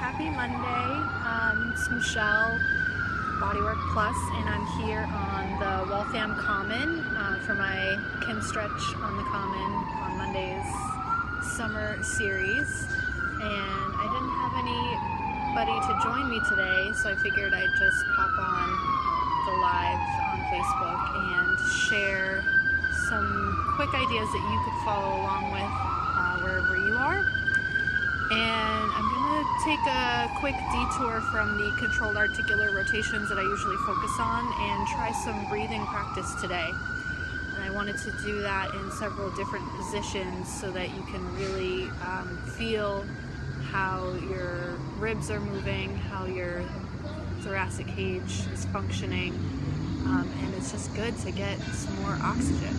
happy Monday. It's Michelle, Bodywork Plus, and I'm here on the Waltham Common for my Kim Stretch on the Common on Monday's summer series. And I didn't have anybody to join me today, so I figured I'd just pop on the live on Facebook and share some quick ideas that you could follow along with wherever you are. And I'm going to take a quick detour from the controlled articular rotations that I usually focus on and try some breathing practice today. And I wanted to do that in several different positions so that you can really feel how your ribs are moving, how your thoracic cage is functioning, and it's just good to get some more oxygen.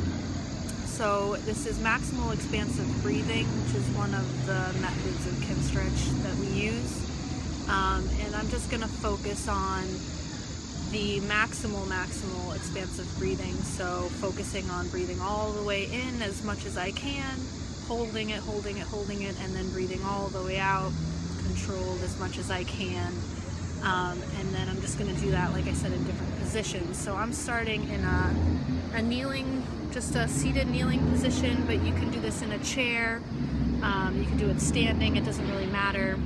So this is maximal expansive breathing, which is one of the methods of Kim Stretch that we use. And I'm just going to focus on the maximal expansive breathing. So focusing on breathing all the way in as much as I can, holding it, and then breathing all the way out, controlled as much as I can. And then I'm just going to do that, like I said, in different positions. So I'm starting in a kneeling, just a seated kneeling position, but you can do this in a chair, you can do it standing, it doesn't really matter.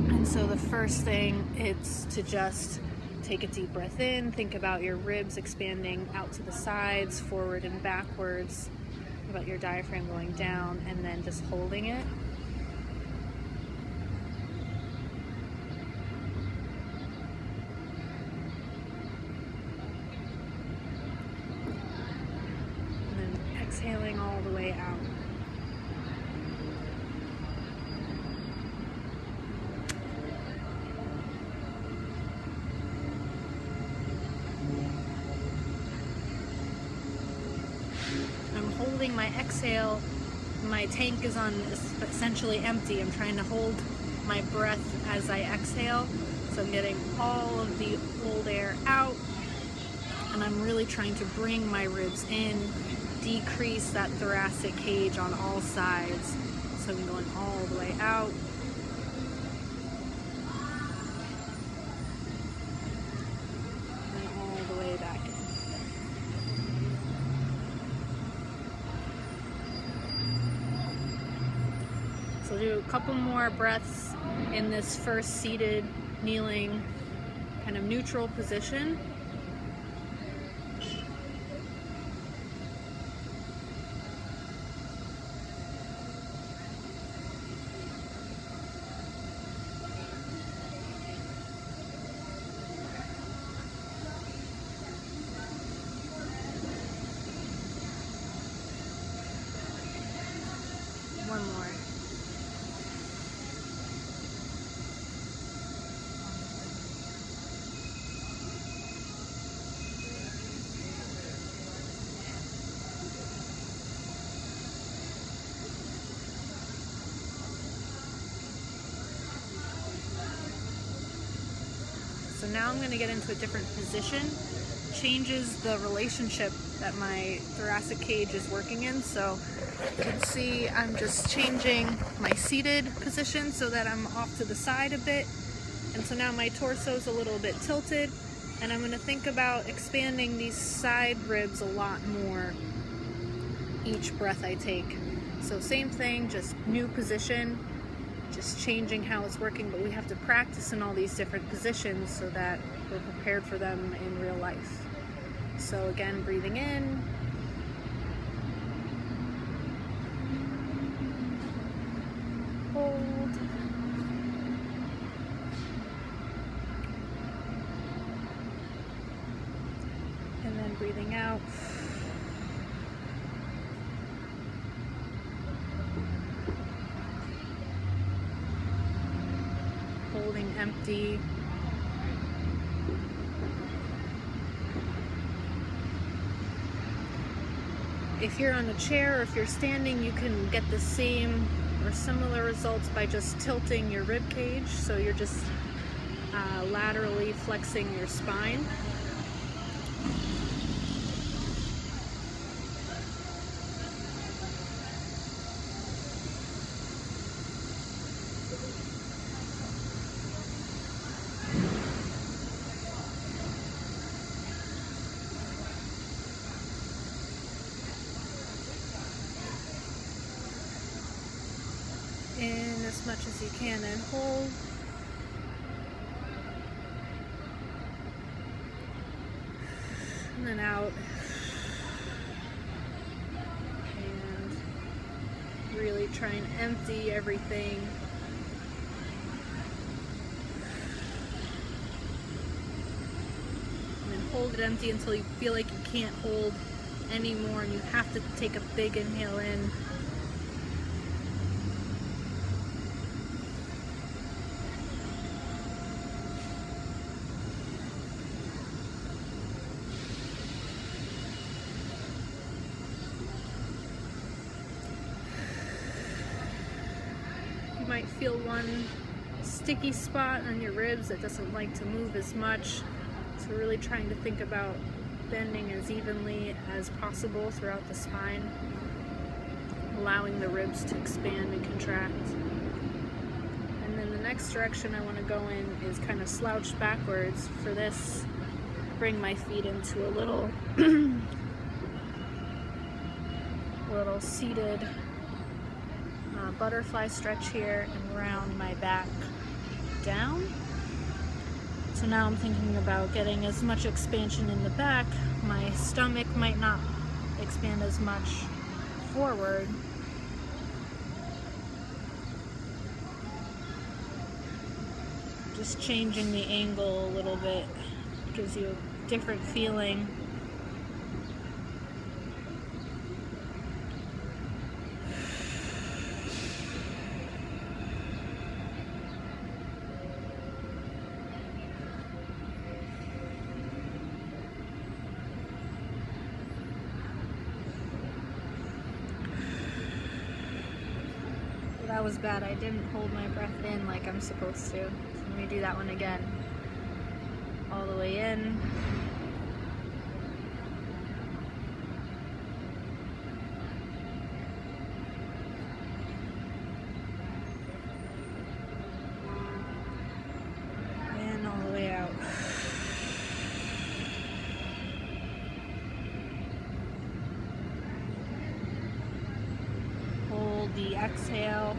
And so the first thing is to just take a deep breath in, think about your ribs expanding out to the sides, forward and backwards, about your diaphragm going down, and then just holding it. Exhaling all the way out. I'm holding my exhale. My tank is essentially empty. I'm trying to hold my breath as I exhale. So I'm getting all of the old air out, and I'm really trying to bring my ribs in, decrease that thoracic cage on all sides. So I'm going all the way out. And all the way back in. So do a couple more breaths in this first seated, kneeling, kind of neutral position. One more. So now I'm going to get into a different position. Changes the relationship that my thoracic cage is working in. So you can see I'm just changing my seated position so that I'm off to the side a bit. And so now my torso is a little bit tilted, and I'm going to think about expanding these side ribs a lot more each breath I take. So same thing, just new position, just changing how it's working, but we have to practice in all these different positions so that we're prepared for them in real life. So again, breathing in, hold, and then breathing out. Holding empty. If you're on a chair or if you're standing, you can get the same or similar results by just tilting your rib cage. So you're just laterally flexing your spine. in as much as you can and hold. And then out. And really try and empty everything. And then hold it empty until you feel like you can't hold anymore and you have to take a big inhale in. You might feel one sticky spot on your ribs that doesn't like to move as much. So really trying to think about bending as evenly as possible throughout the spine, allowing the ribs to expand and contract. And then the next direction I want to go in is kind of slouch backwards. For this, bring my feet into a little little seated butterfly stretch here and round my back down. So now I'm thinking about getting as much expansion in the back. My stomach might not expand as much forward. Just changing the angle a little bit gives you a different feeling. That was bad. I didn't hold my breath in like I'm supposed to. So let me do that one again. All the way in. And all the way out. Hold the exhale.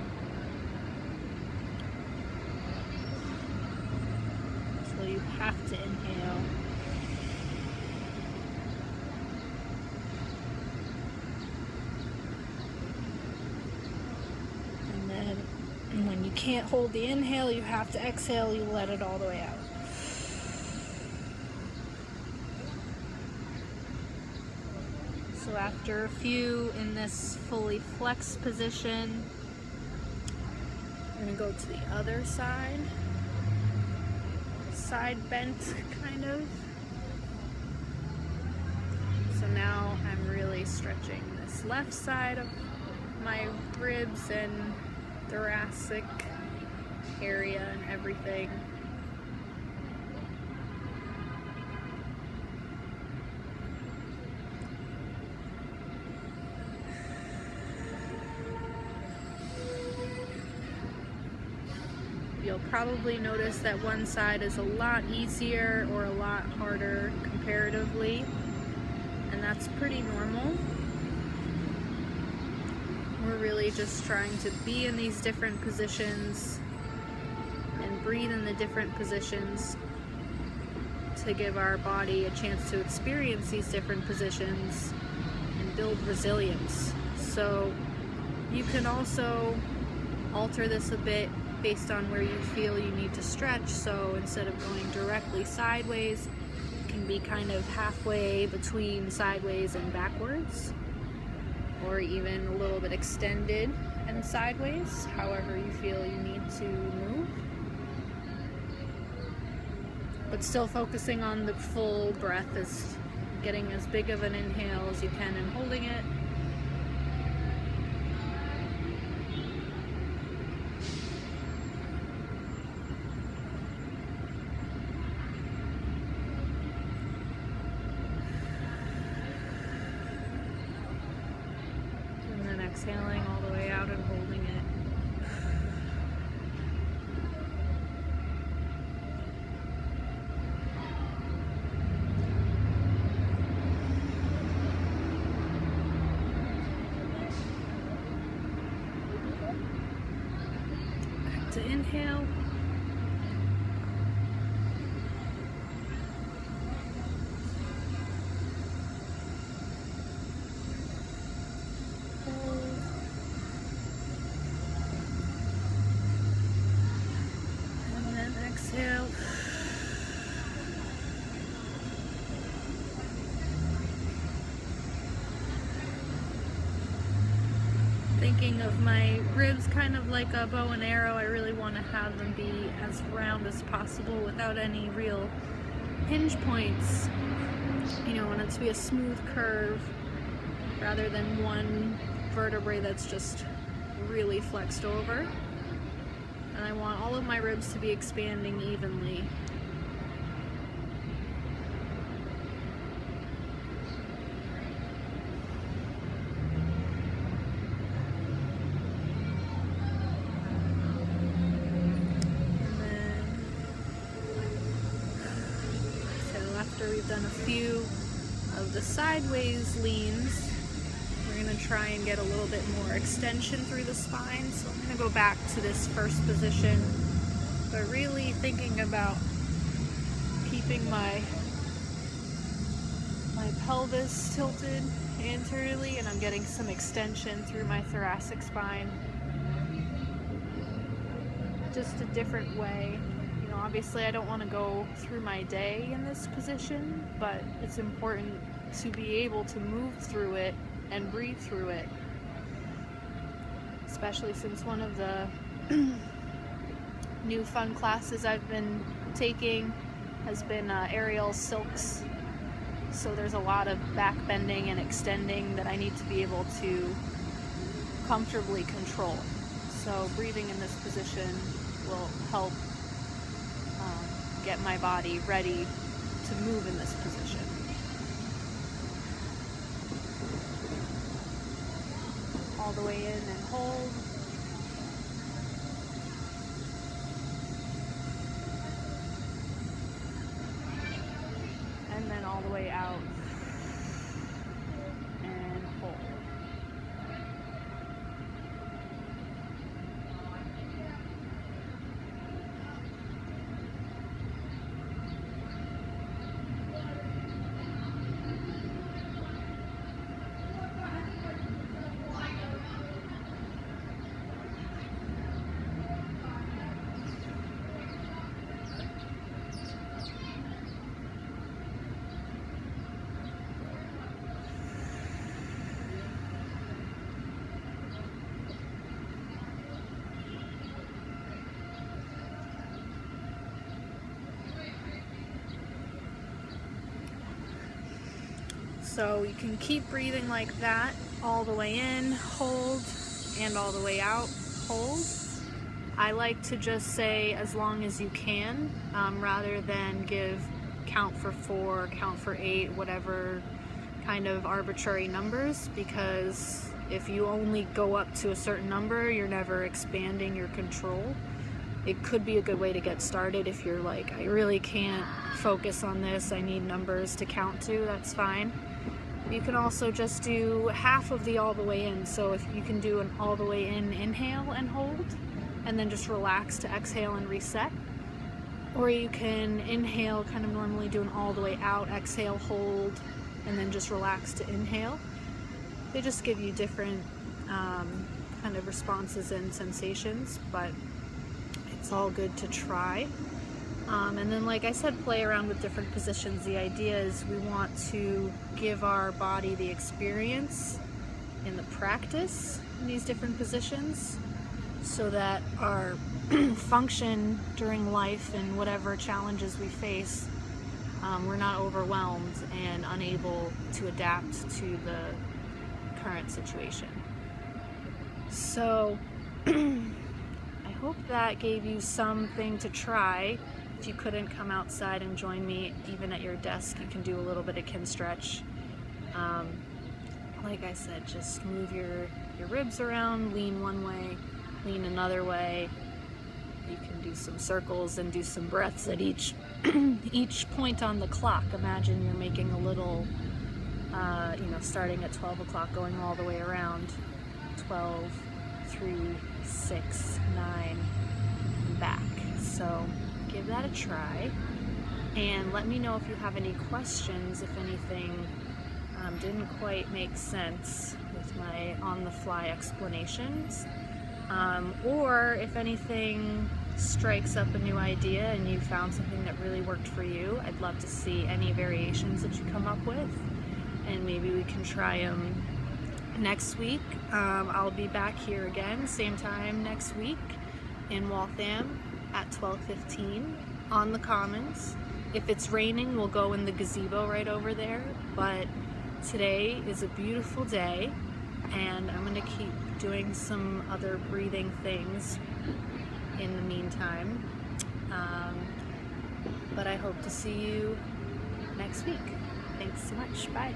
So you have to inhale. And then when you can't hold the inhale, you have to exhale, you let it all the way out. So after a few in this fully flexed position, I'm going to go to the other side. Side bent, kind of. So now I'm really stretching this left side of my ribs and thoracic area and everything. You'll probably notice that one side is a lot easier or a lot harder comparatively, and that's pretty normal. We're really just trying to be in these different positions and breathe in the different positions to give our body a chance to experience these different positions and build resilience. So you can also alter this a bit based on where you feel you need to stretch. So instead of going directly sideways, it can be kind of halfway between sideways and backwards, or even a little bit extended and sideways, however you feel you need to move. But still focusing on the full breath, as getting as big of an inhale as you can and holding it. Exhaling all the way out and holding it. to inhale. Hold. And then exhale. Thinking of my ribs kind of like a bow and arrow, I really want to have them be as round as possible without any real hinge points. You know, I want it to be a smooth curve rather than one vertebrae that's just really flexed over. And I want all of my ribs to be expanding evenly. After we've done a few of the sideways leans, we're going to try and get a little bit more extension through the spine. So I'm going to go back to this first position, but really thinking about keeping my pelvis tilted anteriorly, and I'm getting some extension through my thoracic spine. Just a different way. Obviously, I don't want to go through my day in this position, but it's important to be able to move through it and breathe through it. Especially since one of the new fun classes I've been taking has been aerial silks. So there's a lot of back bending and extending that I need to be able to comfortably control. So breathing in this position will help get my body ready to move in this position. All the way in and hold. And then all the way out and hold. So you can keep breathing like that all the way in, hold, and all the way out, hold. I like to just say as long as you can, rather than give count for 4, count for 8, whatever kind of arbitrary numbers, because if you only go up to a certain number, you're never expanding your control. It could be a good way to get started if you're like, I really can't focus on this, I need numbers to count to, that's fine. You can also just do half of the all the way in. So if you can do an all the way in inhale and hold, and then just relax to exhale and reset. Or you can inhale, kind of normally do an all the way out, exhale, hold, and then just relax to inhale. They just give you different kind of responses and sensations, but it's all good to try. And then, like I said, play around with different positions. The idea is we want to give our body the experience in the practice in these different positions so that our function during life and whatever challenges we face, we're not overwhelmed and unable to adapt to the current situation. So I hope that gave you something to try. If you couldn't come outside and join me, even at your desk, you can do a little bit of kin stretch. Like I said, just move your ribs around, lean one way, lean another way. You can do some circles and do some breaths at each point on the clock. Imagine you're making a little, starting at 12 o'clock, going all the way around. 12, 3, 6, 9, So give that a try, and let me know if you have any questions, if anything didn't quite make sense with my on-the-fly explanations, or if anything strikes up a new idea and you found something that really worked for you. I'd love to see any variations that you come up with, and maybe we can try them next week. I'll be back here again, same time next week in Waltham at 12:15 on the Commons. If it's raining, we'll go in the gazebo right over there, but today is a beautiful day, and I'm going to keep doing some other breathing things in the meantime. But I hope to see you next week. Thanks so much. Bye.